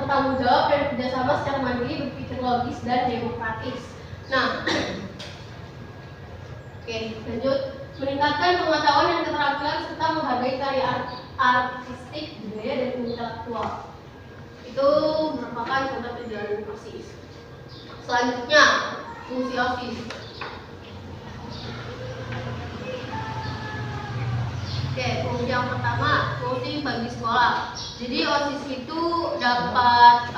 bertanggung jawab dan kerjasama secara mandiri, berpikir logis dan demokratis. Nah, oke, lanjut. Meningkatkan pengetahuan dan keterampilan serta menghargai karya artistik, budaya, dan intelektual. Itu merupakan contoh tujuan OSIS. Selanjutnya, fungsi OSIS. Oke, fungsi yang pertama, fungsi bagi sekolah. Jadi OSIS itu dapat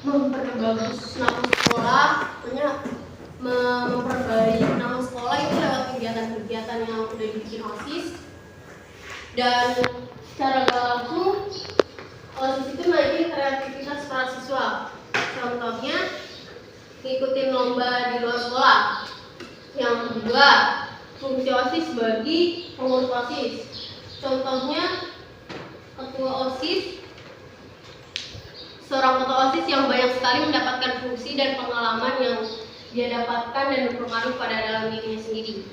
memperbagus nama sekolah, memperbaiki nama sekolah itu lewat kegiatan-kegiatan yang udah dibikin OSIS. Dan secara gak langsung OSIS itu naikin kreativitas para siswa. Contohnya ngikutin lomba di luar sekolah. Yang kedua, fungsi OSIS bagi pengurus OSIS. Contohnya ketua OSIS, seorang ketua OSIS yang banyak sekali mendapatkan fungsi dan pengalaman yang dia dapatkan dan berpengaruh pada dalam dirinya sendiri.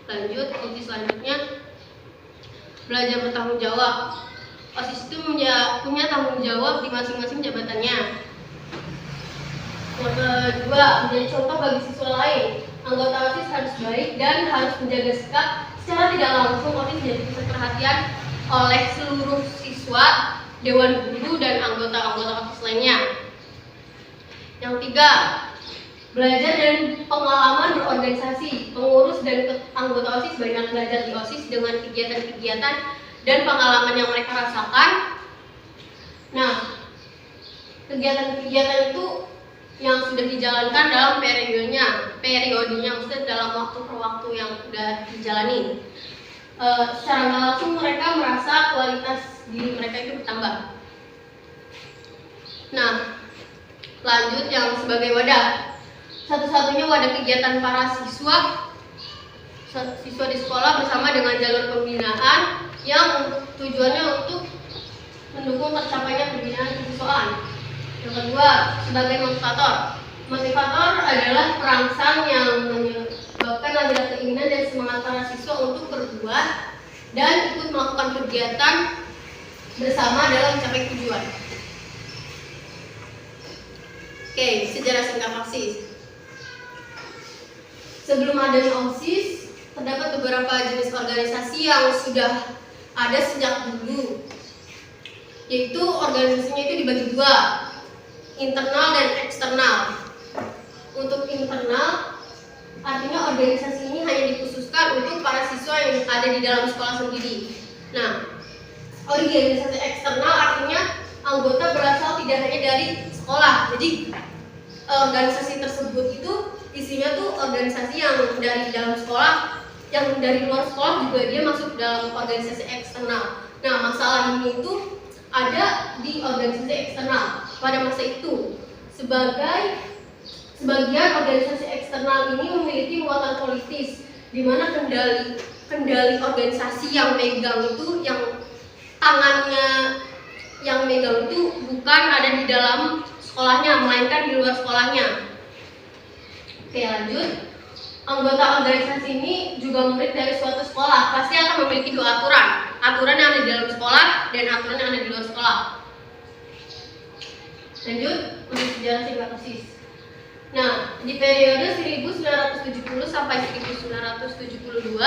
Lanjut, fungsi selanjutnya, belajar bertanggung jawab. OSIS itu punya tanggung jawab di masing-masing jabatannya. Yang kedua, menjadi contoh bagi siswa lain. Anggota OSIS harus baik dan harus menjaga sikap. Secara tidak langsung, OSIS jadi pusat perhatian oleh seluruh siswa, dewan guru, dan anggota-anggota OSIS lainnya. Yang tiga, belajar dan pengalaman berorganisasi. Pengurus dan anggota OSIS banyak belajar di OSIS dengan kegiatan-kegiatan dan pengalaman yang mereka rasakan. Nah, kegiatan-kegiatan itu yang sudah dijalankan dalam periodenya, maksudnya dalam waktu per waktu yang sudah dijalani. Secara nggak langsung mereka merasa kualitas diri mereka itu bertambah. Nah, lanjut yang sebagai wadah. Satu-satunya wadah kegiatan para siswa di sekolah bersama dengan jalur pembinaan yang tujuannya untuk mendukung tercapainya pembinaan kesiswaan. Yang kedua, sebagai motivator. Motivator adalah perangsang yang menyebabkan lahirnya keinginan dan semangat para siswa untuk berbuat dan ikut melakukan kegiatan bersama dalam mencapai tujuan. Oke, sejarah singkat OSIS. Sebelum adanya OSIS, terdapat beberapa jenis organisasi yang sudah ada sejak dulu, yaitu organisasinya itu dibagi dua, internal dan eksternal. Untuk internal, artinya organisasi ini hanya dikhususkan untuk para siswa yang ada di dalam sekolah sendiri. Nah, organisasi eksternal artinya anggota berasal tidak hanya dari sekolah. Jadi organisasi tersebut itu isinya tuh organisasi yang dari dalam sekolah, yang dari luar sekolah juga dia masuk dalam organisasi eksternal. Nah, masalah ini itu ada di organisasi eksternal. Pada masa itu, sebagian organisasi eksternal ini memiliki muatan politis, di mana kendali organisasi yang megang itu, yang tangannya yang megang itu bukan ada di dalam sekolahnya, melainkan di luar sekolahnya. Oke, lanjut. Anggota organisasi ini juga murid dari suatu sekolah, pasti akan memiliki dua aturan yang ada di dalam sekolah dan aturan yang ada di luar sekolah. Lanjut, untuk sejarah singkat OSIS. Nah, di periode 1970 sampai 1972,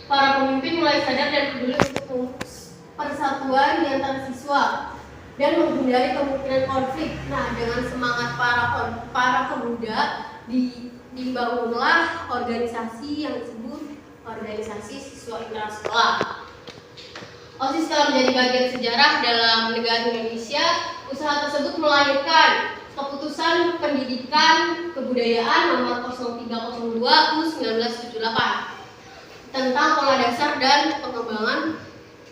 para pemimpin mulai sadar dan peduli untuk persatuan di antara siswa dan menghindari kemungkinan konflik. Nah, dengan semangat para pemuda dibangunlah organisasi yang disebut Organisasi Siswa Intrasekolah. OSIS telah menjadi bagian sejarah dalam negara Indonesia. Usaha tersebut melahirkan Keputusan Pendidikan Kebudayaan Nomor 0302/1978 tentang pola dasar dan pengembangan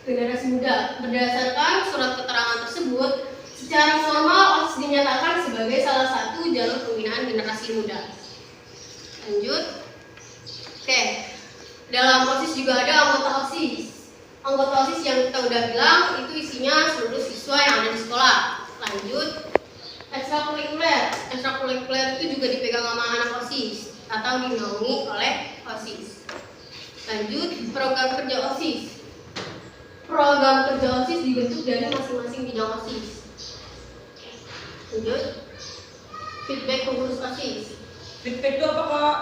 generasi muda. Berdasarkan surat keterangan tersebut, secara formal OSIS dinyatakan sebagai salah satu jalur pembinaan generasi muda. Lanjut. Oke. Dalam OSIS juga ada anggota OSIS. Anggota OSIS yang kita udah bilang itu isinya seluruh siswa yang ada di sekolah. Lanjut. Ekstrakurikuler itu juga dipegang sama anak OSIS atau dinaungi oleh OSIS. Lanjut, program kerja OSIS. program kerja OSIS dibentuk dari masing-masing bidang OSIS. Lanjut. Feedback pengurus OSIS. Feedback itu apa, Kak?